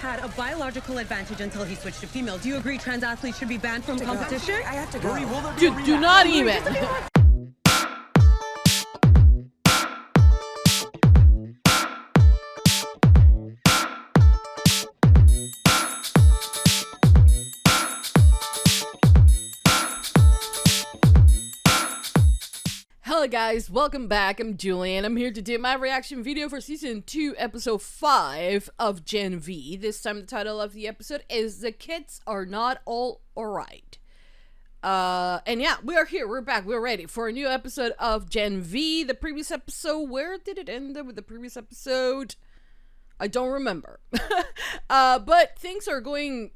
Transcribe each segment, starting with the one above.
had a biological advantage until he switched to female. Do you agree trans athletes should be banned from competition? I have to go. Dude, do not even. Hello guys, welcome back. I'm Julie and I'm here to do my reaction video for season 2 episode 5 of Gen V. This time the title of the episode is The Kids Are Not All Alright. And yeah, we are here, we're back, we're ready for a new episode of Gen V. The previous episode, where did it end up with the previous episode? I don't remember. But things are going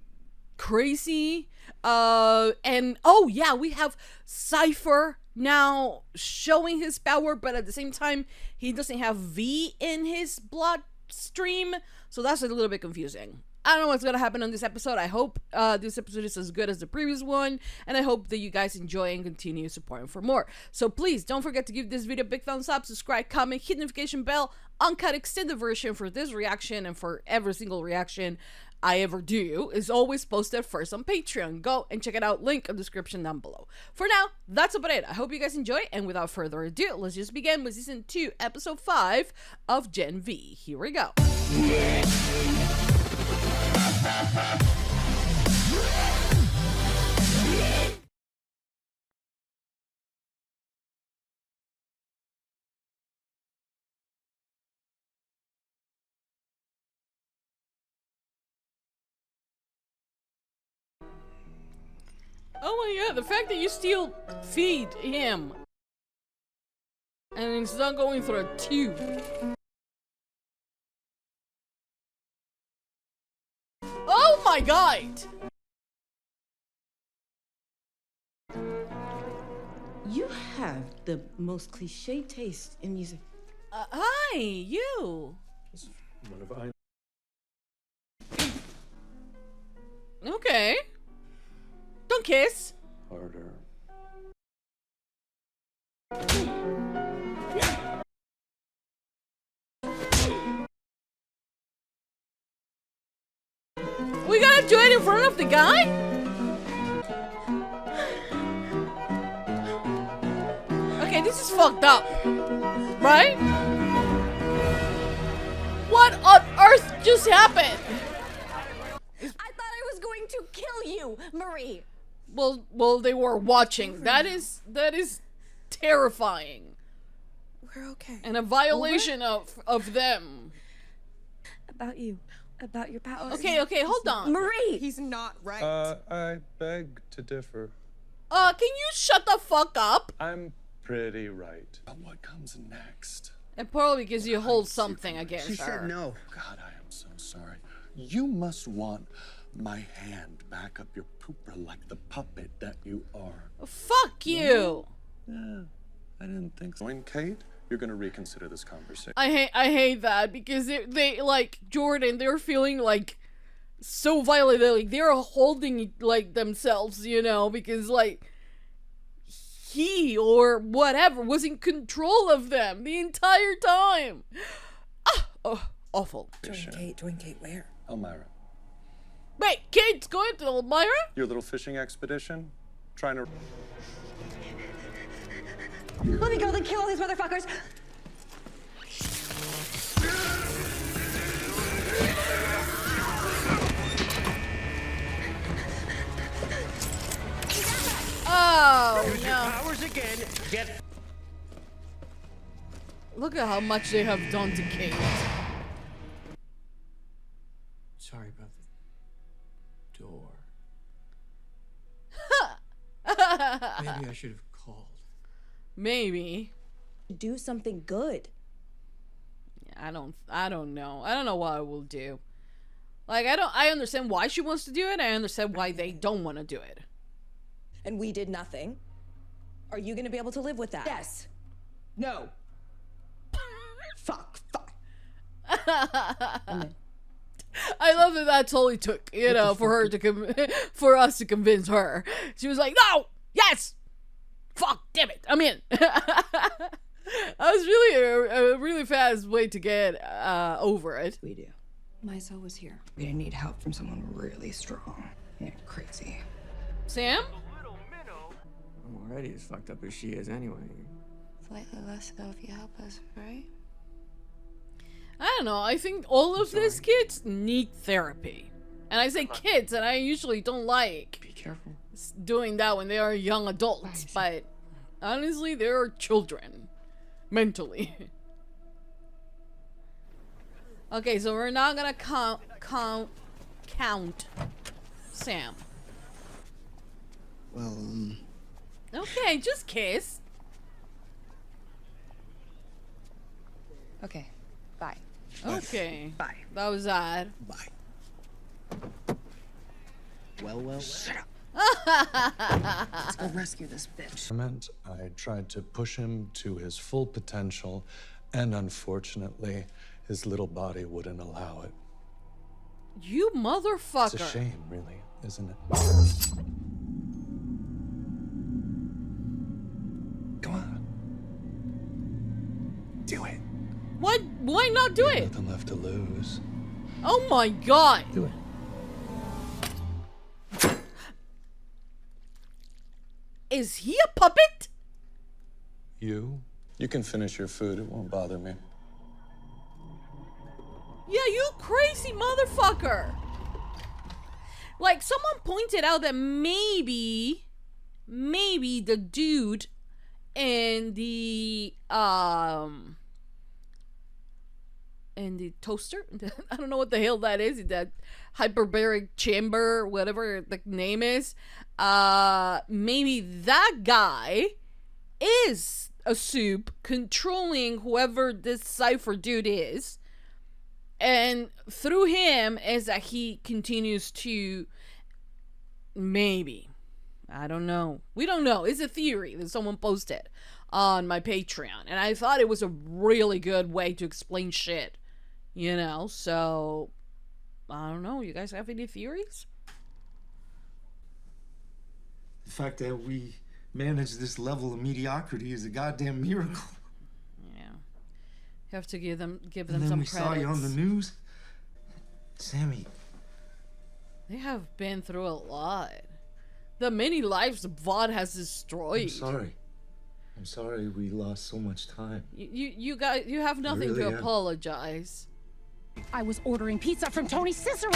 crazy. And oh yeah, we have Cypher now showing his power, but at the same time he doesn't have V in his bloodstream, so that's a little bit confusing. I don't know what's gonna happen on this episode. I hope this episode is as good as the previous one, and I hope that you guys enjoy and continue supporting for more. So please don't forget to give this video a big thumbs up, subscribe, comment, hit notification bell. Uncut extended version for this reaction and for every single reaction I ever do is always posted first on Patreon. Go and check it out, link in the description down below. For now, that's about it. I hope you guys enjoy, and without further ado, let's just begin with season 2 episode 5 of Gen V. Here we go. Oh my god, the fact that you still feed him and it's not going through a tube. Oh my god! You have the most cliche taste in music. Hi, you. One of I. Okay. Don't kiss. Harder. We gotta do it in front of the guy? Okay, this is fucked up. Right? What on earth just happened? I thought I was going to kill you, Marie. Well, they were watching. That is terrifying. We're okay. And a violation of them. About you. About your powers. Okay, hold on. Marie! He's not right. I beg to differ. Can you shut the fuck up? I'm pretty right. But what comes next? And probably because you hold something against her. She said no. God, I am so sorry. You must want my hand back up your pooper like the puppet that you are. Fuck you. Yeah, I didn't think so. And Kate, you're gonna reconsider this conversation. I hate that because they like Jordan, they're feeling like so violated, like they're holding like themselves, you know, because like he or whatever was in control of them the entire time. Oh, awful. Join Kate where? Elmira, Wait, Kate's going to Elmira? your little fishing expedition? Trying to... Let me go and kill all these motherfuckers. Oh, Use your no. powers again. Get. Look at how much they have done to Kate. Sorry about the door. Maybe I should have called. Maybe. Do something good. I don't know. I don't know what I will do. Like, I understand why she wants to do it. I understand why they don't want to do it. And we did nothing. Are you gonna be able to live with that? Yes. No. Fuck. I love that that's all it took, you know, for her to for us to convince her. She was like, no, yes, fuck, damn it, I'm in. That was really a really fast way to get over it. We do. Myso was here. We're gonna need help from someone really strong. Yeah, crazy. Sam? I'm already as fucked up as she is anyway. Slightly less so if you help us, right? I don't know. I think all of these kids need therapy. And I say kids, and I usually don't like Be careful. doing that when they are young adults. But honestly, they're children. Mentally. Okay, so we're not gonna count Sam. Well, Okay, just kiss. Okay, bye. Okay. Bye. That was odd. bye. Well. Shut up. Let's go rescue this bitch. I tried to push him to his full potential, and unfortunately, his little body wouldn't allow it. You motherfucker. It's a shame, really, isn't it? Come on. Do it. What? Why not do it? Nothing left to lose. Oh my god. Do it. Is he a puppet? You can finish your food. It won't bother me. Yeah, you crazy motherfucker. Like, someone pointed out that maybe the dude in the toaster, I don't know what the hell that is, that hyperbaric chamber, whatever the name is, maybe that guy is a soup controlling whoever this Cypher dude is, and through him is that he continues to, maybe, I don't know, we don't know, it's a theory that someone posted on my Patreon, and I thought it was a really good way to explain shit, you know. So I don't know, you guys have any theories? The fact that we manage this level of mediocrity is a goddamn miracle. Yeah, you have to give them And some then we credits. saw you on the news. Sammy. They have been through a lot. The many lives VOD has destroyed. I'm sorry we lost so much time. You guys, you have nothing really to am. apologize. I was ordering pizza from Tony Cicero.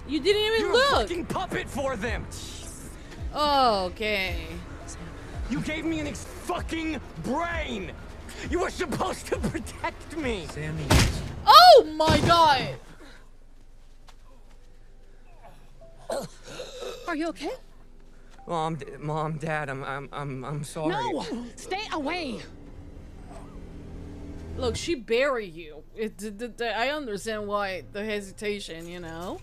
You didn't even You're look. a fucking puppet for them. Okay. You gave me an fucking brain. You were supposed to protect me. Sammy. Oh my god. Are you okay? Mom, Dad, I'm sorry. No! Stay away! Look, she buried you. I understand why the hesitation, you know?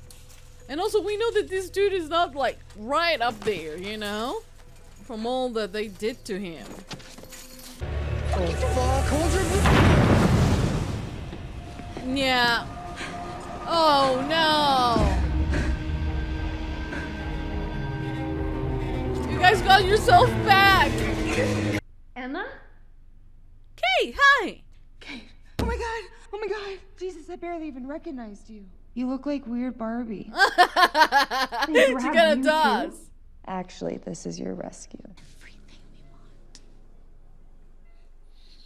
And also, we know that this dude is not, like, right up there, you know? From all that they did to him. Oh, fuck. Hold your... Yeah. Oh, no. You guys got yourself back. Emma? Kate, hi. Kate. Oh my god. Oh my god. Jesus, I barely even recognized you. You look like weird Barbie. She kinda does. Actually, this is your rescue. Everything we want.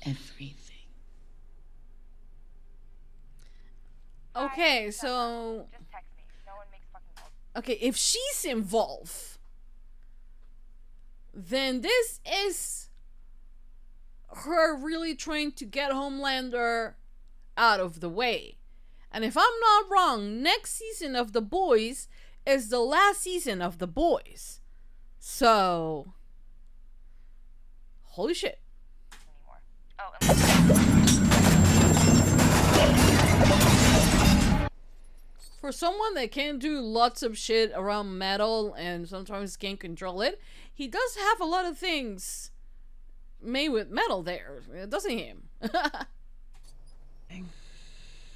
Everything. Okay, so... Okay, if she's involved, then this is her really trying to get Homelander out of the way. And if I'm not wrong, next season of The Boys is the last season of The Boys. So... Holy shit. For someone that can do lots of shit around metal and sometimes can't control it, he does have a lot of things made with metal there, doesn't he?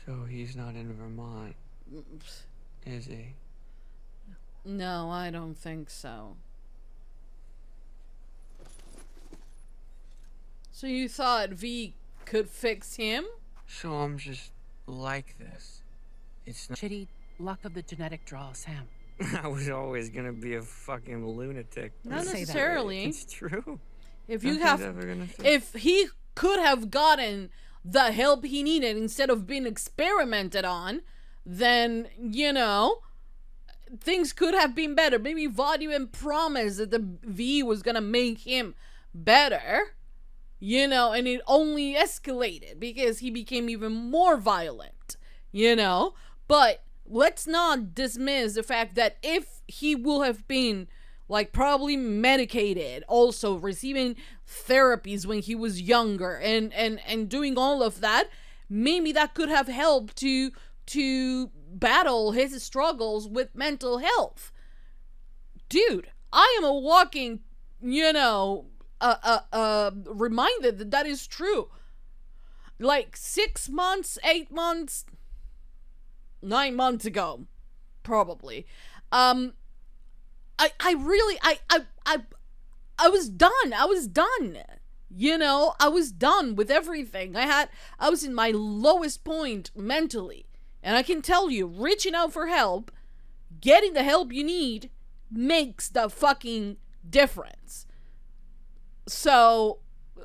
So he's not in Vermont, is he? No, I don't think so. So you thought V could fix him? So I'm just like this. It's not. Shitty luck of the genetic draw, Sam. I was always gonna be a fucking lunatic. Not necessarily. It's true. If you Nothing's have, ever gonna fit. if he could have gotten the help he needed instead of being experimented on, then, you know, things could have been better. Maybe Vadio even promised that the V was gonna make him better, you know, and it only escalated because he became even more violent, you know. But let's not dismiss the fact that if he will have been, like, probably medicated, also receiving therapies when he was younger, and doing all of that, maybe that could have helped to battle his struggles with mental health. Dude, I am a walking, you know, reminder that that is true. Like 6 months, 8 months, 9 months ago, probably. I was done. I was done. You know, I was done with everything. I was in my lowest point mentally. And I can tell you, reaching out for help, getting the help you need, makes the fucking difference. So,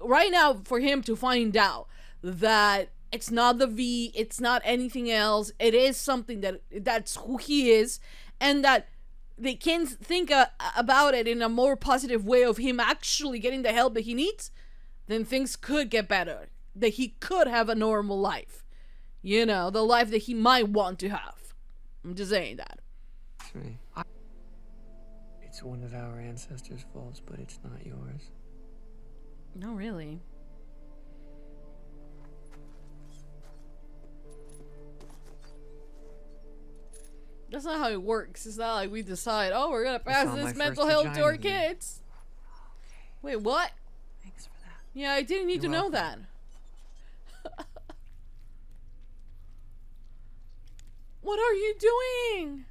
right now, for him to find out that it's not the V, it's not anything else, it is something that's who he is, and that they can think about it in a more positive way of him actually getting the help that he needs, then things could get better. That he could have a normal life. You know, the life that he might want to have. I'm just saying that. It's me. It's one of our ancestors' faults, but it's not yours. No, really. That's not how it works. It's not like we decide, oh, we're gonna pass this mental health to our kids. Okay. Wait, what? Thanks for that. Yeah, I didn't need to know that. What are you doing?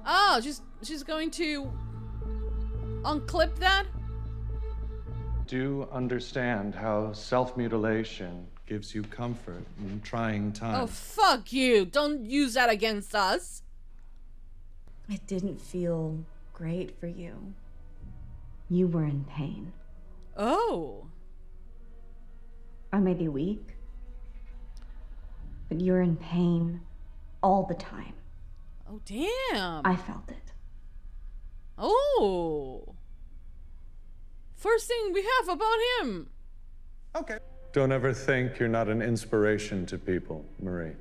Oh, she's going to unclip that? Do understand how self-mutilation gives you comfort in trying times. Oh, fuck you. Don't use that against us. It didn't feel great for you. You were in pain. Oh. I may be weak, but you're in pain all the time. Oh, damn. I felt it. Oh. First thing we have about him. Okay. Don't ever think you're not an inspiration to people, Marie.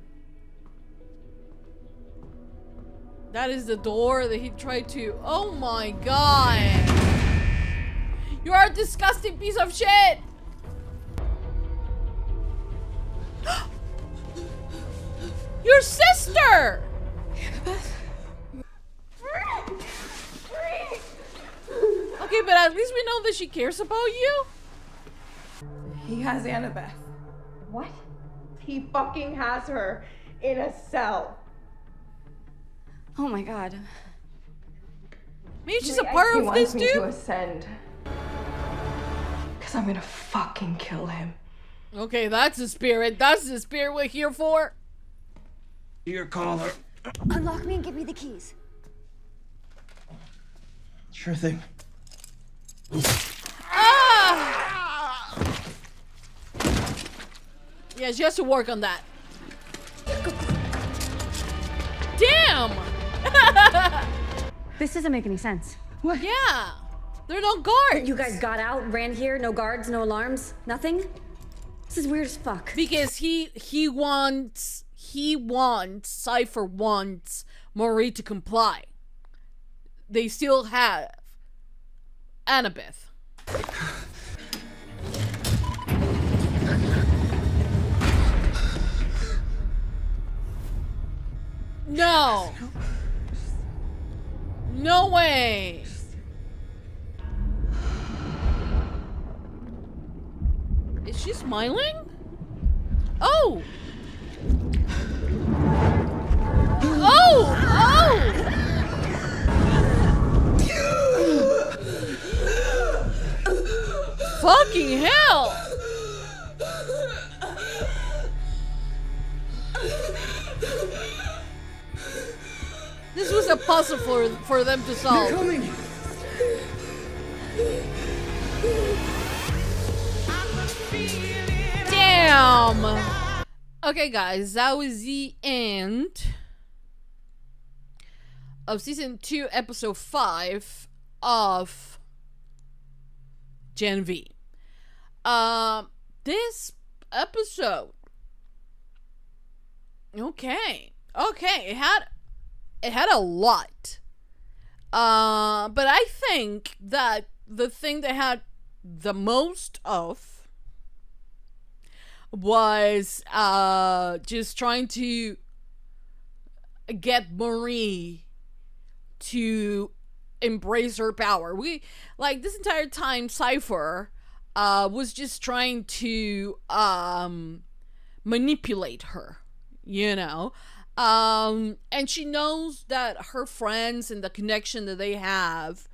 That is the door that he tried to... Oh my god. You are a disgusting piece of shit. Your sister! Okay, but at least we know that she cares about you. He has Annabeth. What? He fucking has her in a cell. Oh my god. Maybe she's a part of this, dude. He wants me to ascend. Because I'm gonna fucking kill him. Okay, that's the spirit. That's the spirit we're here for. Your caller. Unlock me and give me the keys. Sure thing. Ah! Yeah, she has to work on that. Damn! This doesn't make any sense. What? Yeah. There are no guards. You guys got out, ran here, no guards, no alarms, nothing? This is weird as fuck. Because he wants, Cypher wants Marie to comply. They still have Annabeth. No. No way. Is she smiling? Oh. Oh. Oh. Fucking hell. a puzzle for them to solve. They're coming. Damn. Okay, guys, that was the end of season 2, episode 5 of Gen V. This episode, okay, it had a lot. But I think that the thing they had the most of was just trying to get Marie to embrace her power. We, like, this entire time, Cypher was just trying to manipulate her, you know. And she knows that her friends and the connection that they have,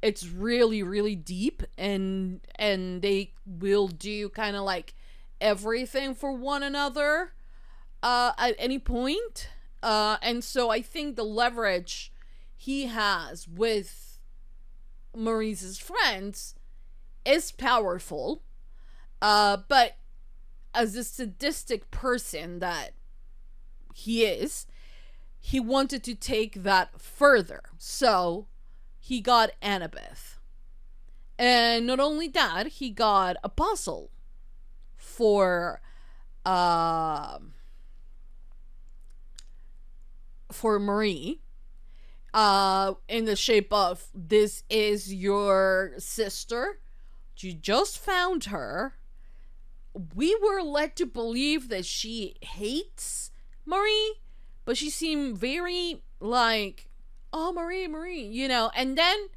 it's really, really deep, and they will do kind of like everything for one another at any point. And so I think the leverage he has with Marie's friends is powerful. But as a sadistic person that he is, he wanted to take that further. So he got Annabeth. And not only that, he got Apostle for Marie, in the shape of, this is your sister, you just found her. We were led to believe that she hates Marie, but she seemed very like, oh, Marie, you know. And then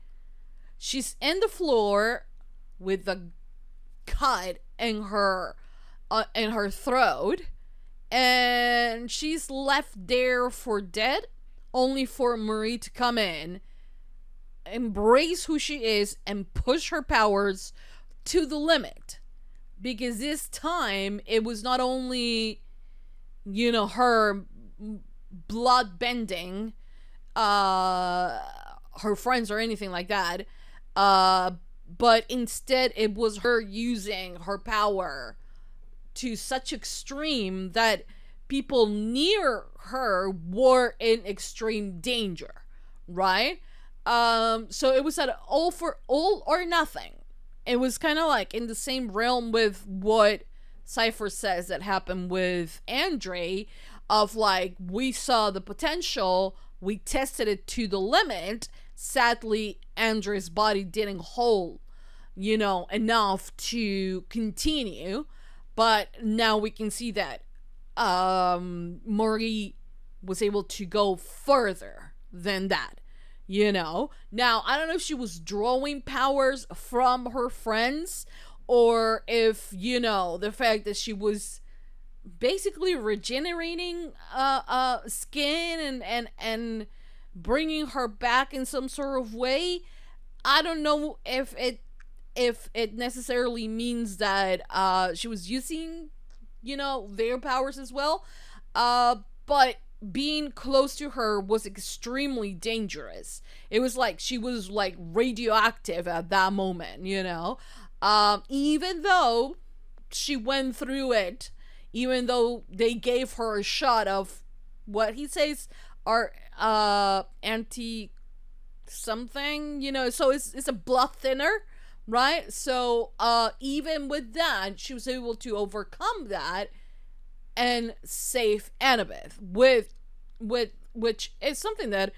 she's in the floor with a cut in her throat, and she's left there for dead, only for Marie to come in, embrace who she is, and push her powers to the limit. Because this time it was not only, you know, her blood bending her friends or anything like that, but instead it was her using her power to such extreme that people near her were in extreme danger, right? So it was at all or nothing. It was kind of like in the same realm with what Cypher says that happened with Andre, of like, we saw the potential, we tested it to the limit. Sadly, Andre's body didn't hold, you know, enough to continue. But now we can see that Marie was able to go further than that, you know. Now, I don't know if she was drawing powers from her friends, or if, you know, the fact that she was basically regenerating skin and bringing her back in some sort of way. I don't know if it necessarily means that she was using, you know, their powers as well. But being close to her was extremely dangerous. It was like she was like radioactive at that moment, you know. Even though she went through it, even though they gave her a shot of what he says are anti something, you know, so it's a blood thinner, right? So even with that, she was able to overcome that and save Annabeth with which is something that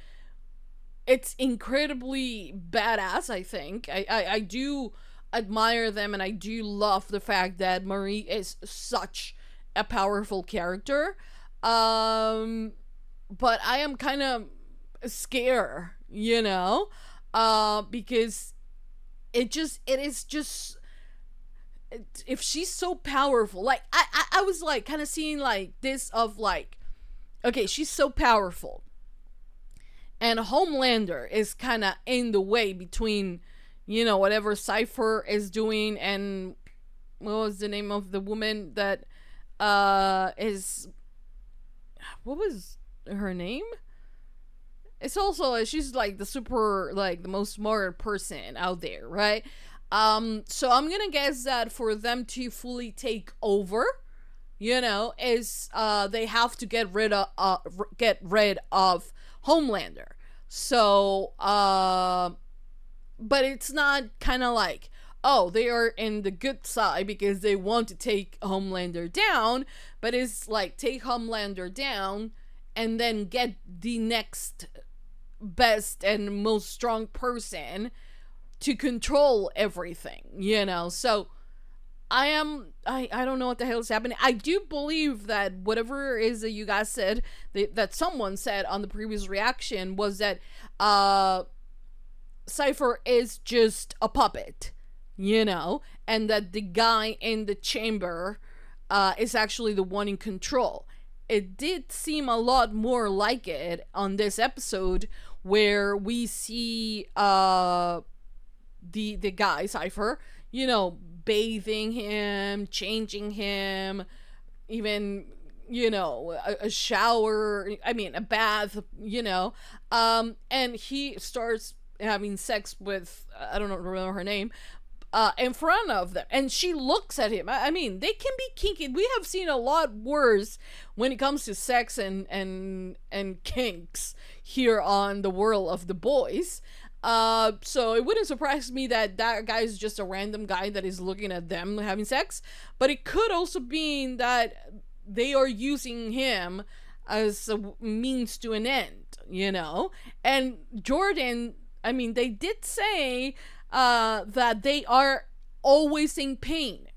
it's incredibly badass. I think I do admire them, and I do love the fact that Marie is such a powerful character. But I am kind of scared, you know, because it is just, if she's so powerful, like I was like kind of seeing like this of like, okay, she's so powerful, and Homelander is kind of in the way between, you know, whatever Cypher is doing, and what was the name of the woman that is, what was her name? it's also she's like the super, like the most smart person out there, right? So I'm gonna guess that for them to fully take over, you know, is they have to get rid of Homelander. So but it's not kind of like, oh, they are in the good side because they want to take Homelander down, but it's like take Homelander down and then get the next best and most strong person to control everything, you know. So I don't know what the hell is happening. I do believe that whatever it is that you guys said, that someone said on the previous reaction, was that Cypher is just a puppet, you know, and that the guy in the chamber is actually the one in control. It did seem a lot more like it on this episode, where we see the guy Cypher, you know, bathing him, changing him, even, you know, a shower, I mean a bath, you know, and he starts having sex with, I don't remember her name, in front of them, and she looks at him. I mean, they can be kinky. We have seen a lot worse when it comes to sex and kinks here on the World of the Boys. So it wouldn't surprise me that guy is just a random guy that is looking at them having sex, but it could also mean that they are using him as a means to an end, you know. And Jordan, I mean, they did say that they are always in pain.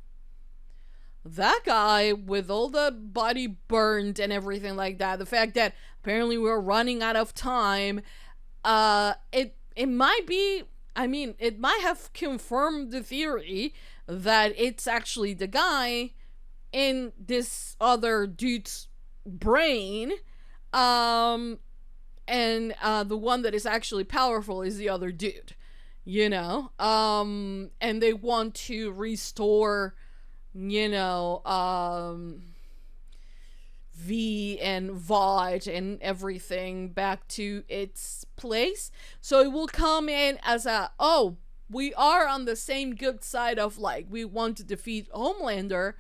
That guy with all the body burned and everything like that, the fact that apparently we're running out of time, it might be, I mean, it might have confirmed the theory that it's actually the guy in this other dude's brain, and the one that is actually powerful is the other dude, you know, and they want to restore, you know, V and Vought and everything back to its place. So it will come in as a, oh, we are on the same good side of, like, we want to defeat Homelander,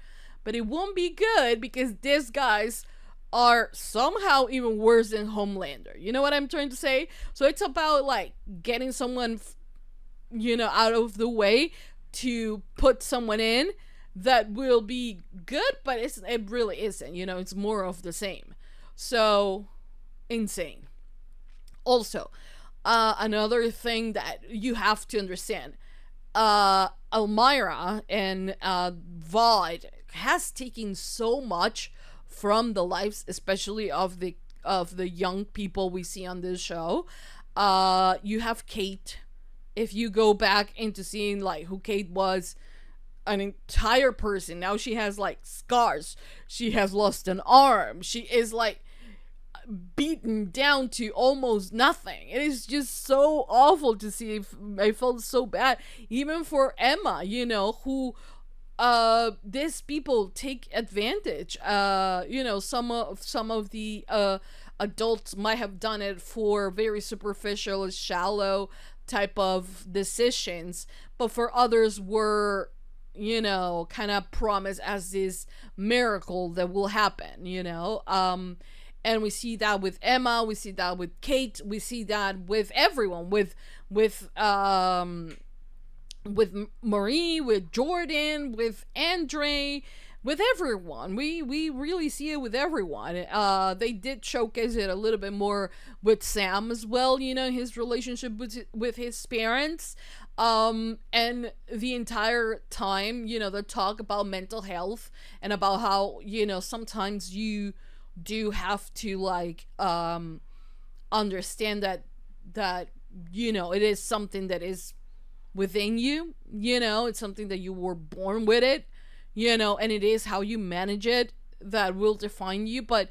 but it won't be good because these guys are somehow even worse than Homelander. You know what I'm trying to say? So it's about, like, getting someone, you know, out of the way to put someone in that will be good, but it really isn't, you know. It's more of the same. So insane. Also, another thing that you have to understand, Elmira and Vought has taken so much from the lives, especially of the young people we see on this show. You have Kate. If you go back into seeing, like, who Kate was, an entire person. Now she has, like, scars. She has lost an arm. She is, like, beaten down to almost nothing. It is just so awful to see. I felt so bad, even for Emma, you know, who these people take advantage. You know, some of the adults might have done it for very superficial, shallow type of decisions, but for others were, you know, kind of promised as this miracle that will happen, you know. And we see that with Emma, we see that with Kate, we see that with everyone, with Marie, with Jordan, with Andre, with everyone. We really see it with everyone. They did showcase it a little bit more with Sam as well, you know, his relationship with his parents. And the entire time, you know, the talk about mental health and about how, you know, sometimes you do have to, like, understand that, you know, it is something that is within you, you know, it's something that you were born with it, you know, and it is how you manage it that will define you. But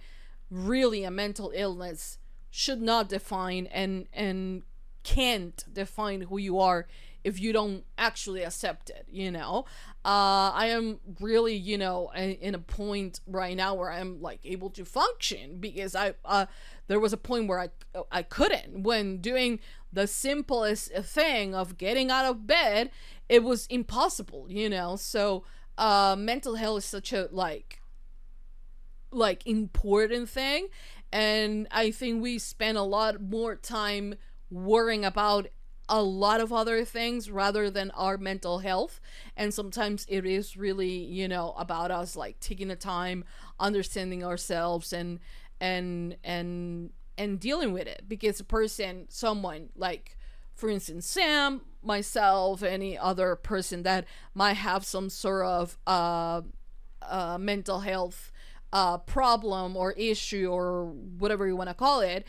really, a mental illness should not define and can't define who you are if you don't actually accept it, you know. I am really, you know, in a point right now where I'm like able to function, because there was a point where I couldn't. When doing the simplest thing of getting out of bed, it was impossible, you know. So mental health is such a like important thing, and I think we spend a lot more time worrying about a lot of other things rather than our mental health. And sometimes it is really, you know, about us like taking the time, understanding ourselves, and dealing with it. Because someone like, for instance, Sam, myself, any other person that might have some sort of mental health problem or issue or whatever you want to call it,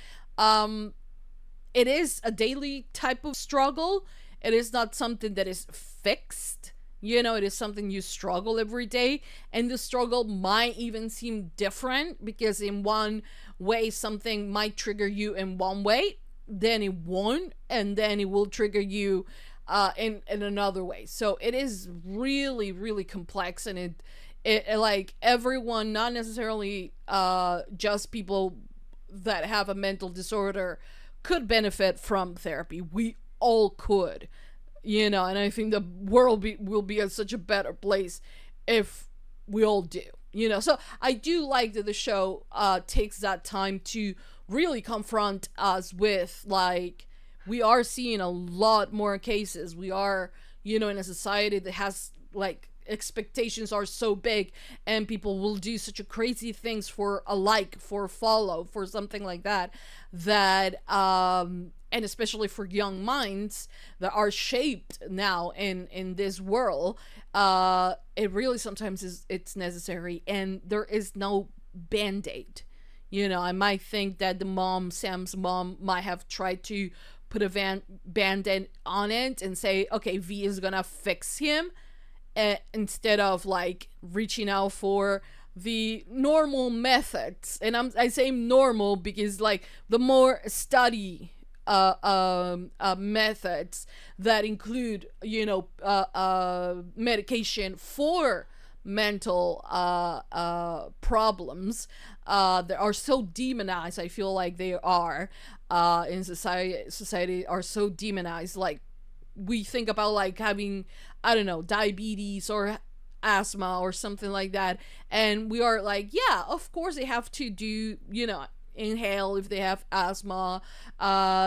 it is a daily type of struggle. It is not something that is fixed, you know. It is something you struggle every day, and the struggle might even seem different, because in one way something might trigger you in one way, then it won't, and then it will trigger you in another way. So it is really, really complex, and it like everyone, not necessarily just people that have a mental disorder, could benefit from therapy. We all could, you know, and I think the world will be such a better place if we all do, you know. So I do like that the show takes that time to really confront us with, like, we are seeing a lot more cases. We are, you know, in a society that has like expectations are so big, and people will do such a crazy things for a like, for a follow, for something like that, and especially for young minds that are shaped now in this world, it really sometimes it's necessary, and there is no band-aid. You know, I might think that Sam's mom might have tried to put a band-aid on it and say, okay, V is gonna fix him, instead of like reaching out for the normal methods. And I say normal because like the more study methods that include, you know, medication for mental problems that are so demonized. I feel like they are in society are so demonized. Like, we think about like having, I don't know, diabetes or asthma or something like that, and we are like, yeah, of course they have to do, you know, inhale if they have asthma,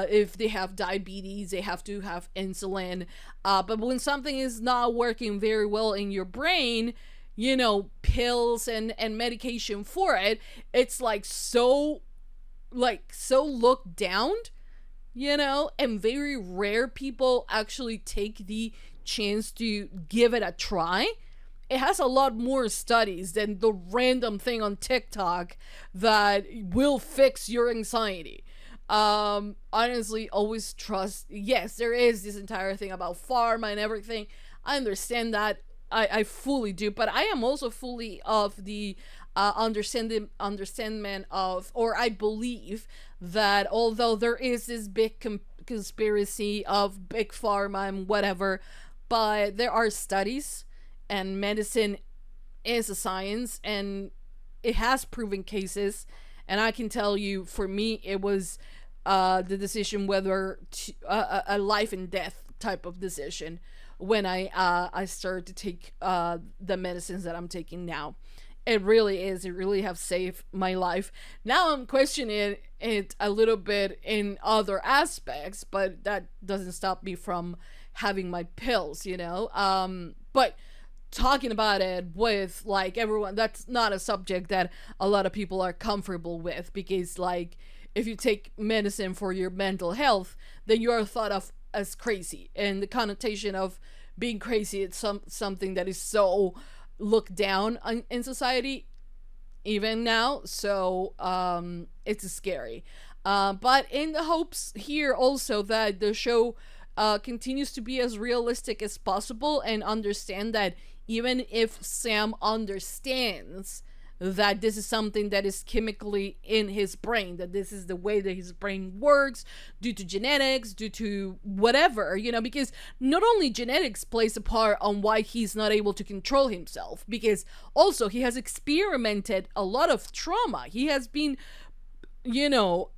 if they have diabetes they have to have insulin, but when something is not working very well in your brain, you know, pills and medication for it, it's like so looked down, you know, and very rare people actually take the chance to give it a try. It has a lot more studies than the random thing on TikTok that will fix your anxiety. Honestly, always trust. Yes, there is this entire thing about pharma and everything. I understand that. I fully do, but I am also fully of the understanding of, or I believe that although there is this big conspiracy of big pharma and whatever, but there are studies, and medicine is a science, and it has proven cases. And I can tell you, for me, it was the decision whether to, a life and death type of decision when I started to take the medicines that I'm taking now. It really is. It really have saved my life. Now I'm questioning it a little bit in other aspects, but that doesn't stop me from having my pills, you know. But talking about it with like everyone, that's not a subject that a lot of people are comfortable with, because like if you take medicine for your mental health, then you are thought of as crazy, and the connotation of being crazy, it's something that is so looked down in society even now. So it's scary, but in the hopes here also that the show continues to be as realistic as possible, and understand that even if Sam understands that this is something that is chemically in his brain, that this is the way that his brain works due to genetics, due to whatever, you know, because not only genetics plays a part on why he's not able to control himself, because also he has experimented a lot of trauma. He has been, you know,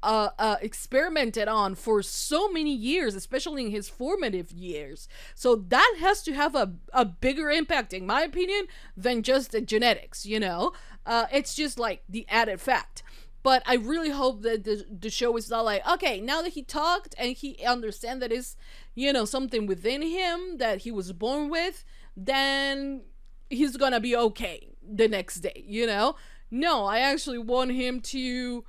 experimented on for so many years, especially in his formative years. So that has to have a bigger impact, in my opinion, than just the genetics, you know? It's just like the added fact. But I really hope that the show is not like, okay, now that he talked and he understands that it's, you know, something within him that he was born with, then he's gonna be okay the next day, you know? No, I actually want him to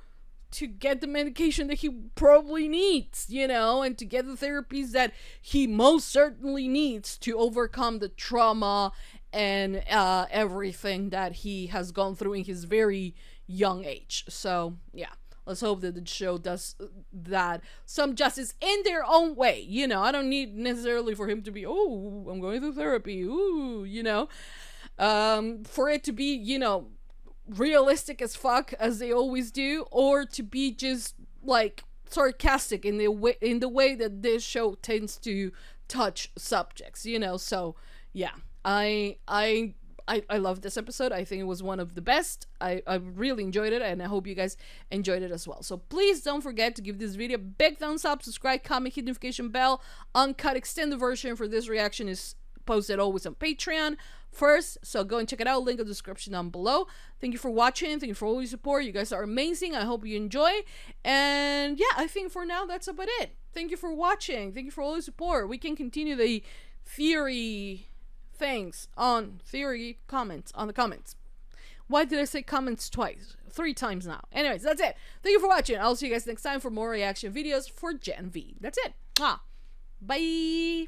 get the medication that he probably needs, you know, and to get the therapies that he most certainly needs to overcome the trauma and everything that he has gone through in his very young age. So, yeah, let's hope that the show does that some justice in their own way, you know. I don't need necessarily for him to be, oh, I'm going through therapy, ooh, you know, for it to be, you know, realistic as fuck as they always do, or to be just like sarcastic in the way that this show tends to touch subjects, you know. So yeah, I love this episode. I think it was one of the best. I really enjoyed it, and I hope you guys enjoyed it as well. So please don't forget to give this video a big thumbs up, subscribe, comment, hit notification bell. Uncut extended version for this reaction is posted always on Patreon first, so go and check it out. Link in the description down below. Thank you for watching. Thank you for all your support. You guys are amazing. I hope you enjoy. And yeah, I think for now that's about it. Thank you for watching. Thank you for all your support. We can continue the theory things on theory comments on the comments. Why did I say comments twice? 3 times now. Anyways, that's it. Thank you for watching. I'll see you guys next time for more reaction videos for Gen V. That's it. Bye.